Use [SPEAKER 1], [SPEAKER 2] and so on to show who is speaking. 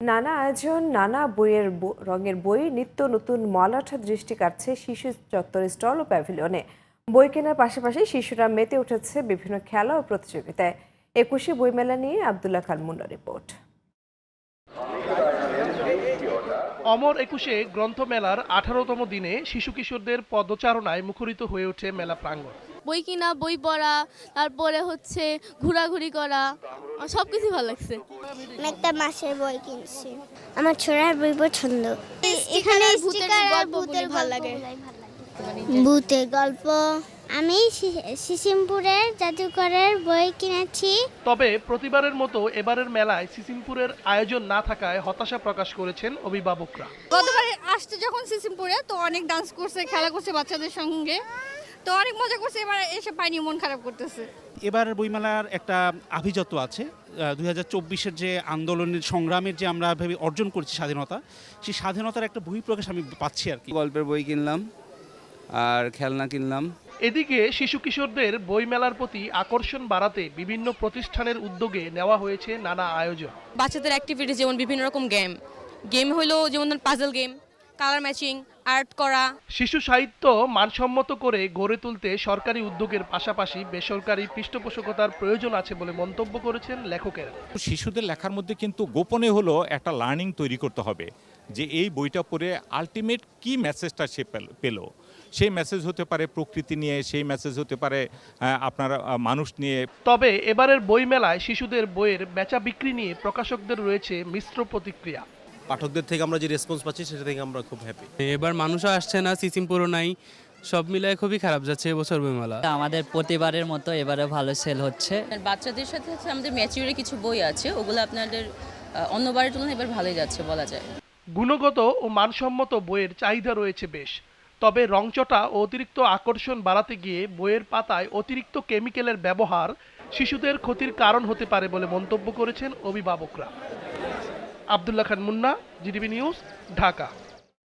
[SPEAKER 1] নানা আয়োজন, নানা বইয়ের রঙের বই, নিত্য নতুন মলাট দৃষ্টি কাটছে শিশু চত্বরের স্টল ও প্যাভিলিয়নে। বই কেনার পাশাপাশি শিশুরা মেতে উঠেছে বিভিন্ন খেলা ও প্রতিযোগিতায়। ২১শে বইমেলা নিয়ে আব্দুল্লাহ খান মুন্নার রিপোর্ট।
[SPEAKER 2] অমর ২১শে গ্রন্থমেলার ১৮তম দিনে শিশু কিশোরদের পদচারণায় মুখরিত হয়ে ওঠে মেলা প্রাঙ্গণ।
[SPEAKER 3] বই কিনা, বই পড়া, তারপরে ঘোরাঘুরি করা, সবকিছু ভালো লাগছে।
[SPEAKER 4] আমি একটা মাসের বই কিনছি। আমার ছোড়ার বই পছন্দ।
[SPEAKER 3] এখানে ভূতের ভালো লাগে।
[SPEAKER 4] ভূতের গল্প। আমি সিসিমপুরের জাদুঘরের বই কিনেছি।
[SPEAKER 2] তবে প্রতিবারের মতো এবারের মেলায় সিসিমপুরের আয়োজন না থাকায় হতাশা প্রকাশ করেছেন অভিভাবকরা।
[SPEAKER 5] গতবার আসছে যখন সিসিমপুরে, তো অনেক ডান্স করছে, খেলা করছে বাচ্চাদের সঙ্গে, তো অনেক মজা করছে। এবার এসে পাইনি, মন খারাপ করতেছে।
[SPEAKER 6] এবার বইমেলার একটা আভিজাত্য আছে। 2024-এর যে আন্দোলনের সংগ্রামের যে আমরা ভেবে অর্জন করছি স্বাধীনতা, সেই স্বাধীনতার একটা বহিঃপ্রকাশ আমি পাচ্ছি আর কি।
[SPEAKER 7] গল্পের বই কিনলাম আর খেলনা কিনলাম।
[SPEAKER 2] এদিকে শিশু কিশোরদের বইমেলার প্রতি আকর্ষণ বাড়াতে বিভিন্ন প্রতিষ্ঠানের উদ্যোগে নেওয়া হয়েছে নানা আয়োজন।
[SPEAKER 8] বাচ্চাদের অ্যাক্টিভিটি যেমন বিভিন্ন রকম গেম হলো, যেমন puzzle game, colour matching, art করা।
[SPEAKER 2] শিশু সাহিত্য মানসম্মত করে গড়ে তুলতে সরকারি উদ্যোগের পাশাপাশি বেসরকারি পৃষ্ঠপোষকতার প্রয়োজন আছে বলে মন্তব্য করেছেন লেখকেরা।
[SPEAKER 9] শিশুদের লেখার মধ্যে কিন্তু গোপনে হলো একটা লার্নিং তৈরি করতে হবে, যে এই বইটা পড়ে আলটিমেট কি মেসেজটা সে পেল। সেই মেসেজ হতে পারে প্রকৃতি নিয়ে, সেই মেসেজ হতে পারে আপনার মানুষ নিয়ে।
[SPEAKER 2] তবে এবারের বইমেলায় শিশুদের বইয়ের বেচা বিক্রি নিয়ে প্রকাশকদের রয়েছে মিশ্র প্রতিক্রিয়া।
[SPEAKER 10] পাঠকদের থেকে আমরা যে রেসপন্স পাচ্ছি সেটা থেকে আমরা খুব হ্যাপি।
[SPEAKER 11] এবার মানুষও আসছে না, সিসিমপুরও নাই, সব মিলায় খুবই খারাপ যাচ্ছে এবছর বইমেলা।
[SPEAKER 12] আমাদের প্রতিবারের মতো এবারে ভালো সেল হচ্ছে।
[SPEAKER 8] বাচ্চাদের সাথে আমাদের ম্যাচিউরি কিছু বই আছে, ওগুলো আপনাদের অন্যবারের তুলনায় এবার ভালোই যাচ্ছে বলা যায়।
[SPEAKER 2] গুণগত ও মানসম্মত বইয়ের চাহিদা রয়েছে বেশ। তবে রংচটা ও অতিরিক্ত আকর্ষণ বাড়াতে গিয়ে বইয়ের পাতায় অতিরিক্ত কেমিক্যালের ব্যবহার শিশুদের ক্ষতির কারণ হতে পারে বলে মন্তব্য করেছেন অভিভাবকরা। আব্দুল্লাহ খান মুন্না, জিটিভি নিউজ, ঢাকা।